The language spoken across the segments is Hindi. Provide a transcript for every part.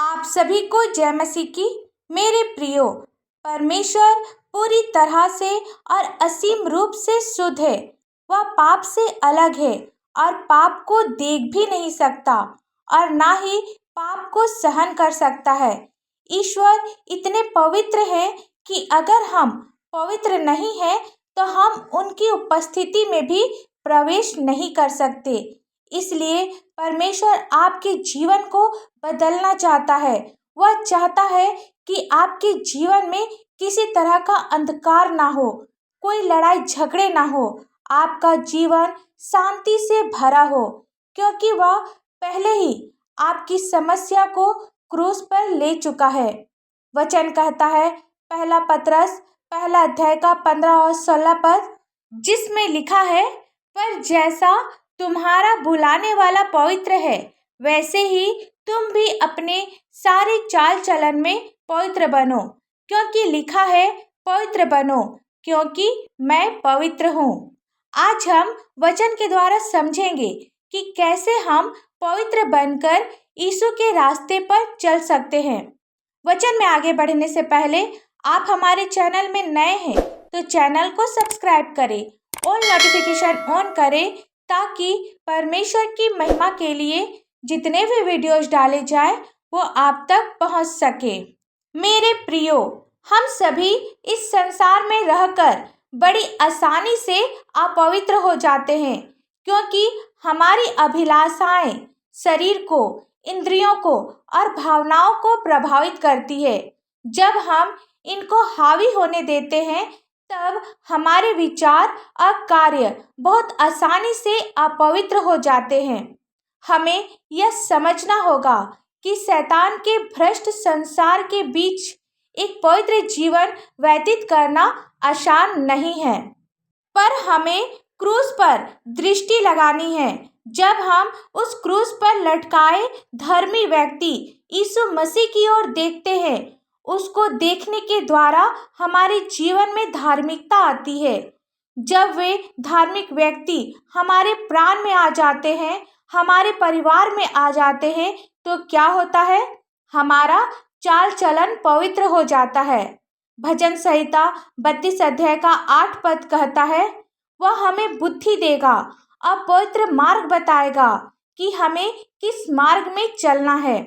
आप सभी को जय मसीह की। मेरे प्रियो, परमेश्वर पूरी तरह से और असीम रूप से शुद्ध है। वह पाप से अलग है और पाप को देख भी नहीं सकता और ना ही पाप को सहन कर सकता है। ईश्वर इतने पवित्र हैं कि अगर हम पवित्र नहीं हैं तो हम उनकी उपस्थिति में भी प्रवेश नहीं कर सकते। इसलिए परमेश्वर आपके जीवन को बदलना चाहता है। वह चाहता है कि आपके जीवन में किसी तरह का अंधकार ना हो, कोई लड़ाई झगड़े ना हो, आपका जीवन शांति से भरा हो, क्योंकि वह पहले ही आपकी समस्या को क्रूस पर ले चुका है। वचन कहता है, पहला पतरस पहला अध्याय का 15 और 16 पद, जिसमें लिखा है, पर जैसा तुम्हारा बुलाने वाला पवित्र है वैसे ही तुम भी अपने सारे चाल चलन में पवित्र बनो, क्योंकि लिखा है, पवित्र बनो क्योंकि मैं पवित्र हूँ। आज हम वचन के द्वारा समझेंगे कि कैसे हम पवित्र बनकर यीशु के रास्ते पर चल सकते हैं। वचन में आगे बढ़ने से पहले आप हमारे चैनल में नए हैं तो चैनल को सब्सक्राइब करें और नोटिफिकेशन ऑन करें, ताकि परमेश्वर की महिमा के लिए जितने भी वीडियोस डाले जाए वो आप तक पहुंच सके। मेरे प्रियो, हम सभी इस संसार में रहकर बड़ी आसानी से अपवित्र हो जाते हैं, क्योंकि हमारी अभिलाषाएं शरीर को, इंद्रियों को और भावनाओं को प्रभावित करती है। जब हम इनको हावी होने देते हैं तब हमारे विचार और कार्य बहुत आसानी से अपवित्र हो जाते हैं। हमें यह समझना होगा कि शैतान के भ्रष्ट संसार के बीच एक पवित्र जीवन व्यतीत करना आसान नहीं है, पर हमें क्रूस पर दृष्टि लगानी है। जब हम उस क्रूस पर लटकाए धर्मी व्यक्ति यीशु मसीह की ओर देखते हैं, उसको देखने के द्वारा हमारे जीवन में धार्मिकता आती है। जब वे धार्मिक व्यक्ति हमारे प्राण में आ जाते हैं, हमारे परिवार में आ जाते हैं, तो क्या होता है? हमारा चाल चलन पवित्र हो जाता है। भजन संहिता 32 अध्याय का 8 पद कहता है, वह हमें बुद्धि देगा और पवित्र मार्ग बताएगा कि हमें किस मार्ग में चलना है।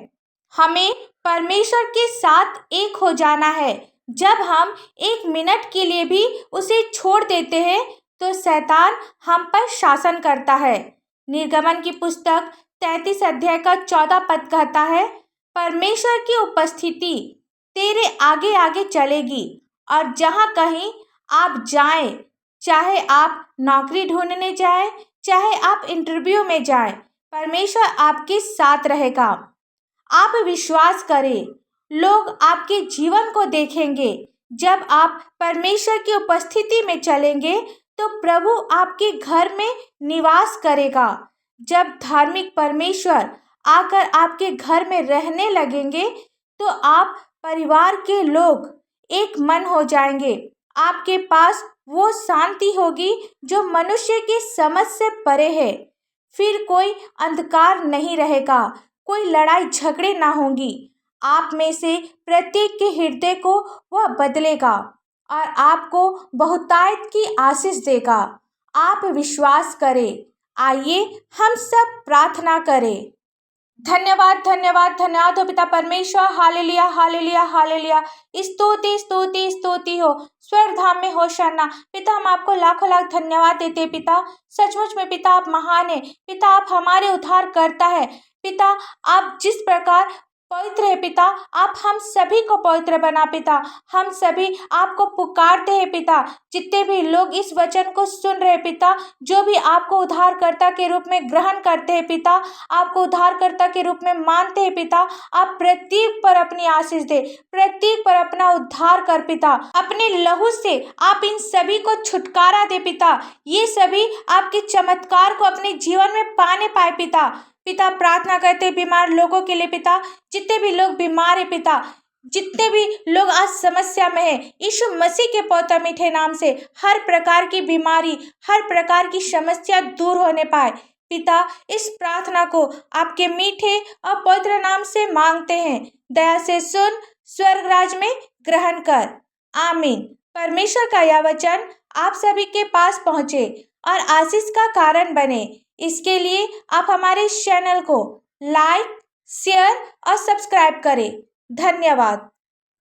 हमें परमेश्वर के साथ एक हो जाना है। जब हम एक मिनट के लिए भी उसे छोड़ देते हैं तो शैतान हम पर शासन करता है। निर्गमन की पुस्तक 33 अध्याय का 14 पद कहता है, परमेश्वर की उपस्थिति तेरे आगे आगे चलेगी और जहाँ कहीं आप जाएं, चाहे आप नौकरी ढूंढने जाएं, चाहे आप इंटरव्यू में जाएं, परमेश्वर आपके साथ रहेगा। आप विश्वास करें, लोग आपके जीवन को देखेंगे। जब आप परमेश्वर की उपस्थिति में चलेंगे तो प्रभु आपके घर में निवास करेगा। जब धार्मिक परमेश्वर आकर आपके घर में रहने लगेंगे तो आप परिवार के लोग एक मन हो जाएंगे। आपके पास वो शांति होगी जो मनुष्य की समझ से परे है। फिर कोई अंधकार नहीं रहेगा, कोई लड़ाई झगड़े ना होंगी। आप में से प्रत्येक के हृदय को वह बदलेगा और आपको बहुतायत की आशीष देगा। आप विश्वास करें। आइए हम सब प्रार्थना करें। धन्यवाद धन्यवाद धन्यवाद हो पिता परमेश्वर। Hallelujah hallelujah hallelujah. स्तुति स्तुति स्तुति हो स्वर्ग धाम में होशाना। पिता, हम आपको लाखों लाख धन्यवाद देते हैं पिता। सचमुच में पिता आप महान है। पिता आप हमारे उद्धार करता है। पिता आप जिस प्रकार पवित्र है पिता, आप हम सभी को पवित्र बना पिता। हम सभी आपको पुकारते हैं पिता। जितने भी लोग इस वचन को सुन रहे पिता, जो भी आपको उद्धारकर्ता के रूप में ग्रहण करते हैं पिता, आपको उद्धारकर्ता के रूप में मानते हैं पिता, आप प्रत्येक पर अपनी आशीष दे, प्रत्येक पर अपना उद्धार कर पिता। अपने लहू से आप इन सभी को छुटकारा दे पिता। ये सभी आपके चमत्कार को अपने जीवन में पाने पाए पिता। पिता प्रार्थना करते बीमार लोगों के लिए पिता। जितने भी लोग बीमार है पिता, जितने भी लोग आज समस्या में है, यीशु मसीह के पवित्र मीठे नाम से हर प्रकार की बीमारी, हर प्रकार की समस्या दूर होने पाए। पिता, इस प्रार्थना को आपके मीठे और पवित्र नाम से मांगते हैं। दया से सुन, स्वर्ग राज में ग्रहण कर। आमीन। परमेश्वर का यह वचन आप सभी के पास पहुंचे और आशीष का कारण बने, इसके लिए आप हमारे इस चैनल को लाइक, शेयर और सब्सक्राइब करें। धन्यवाद।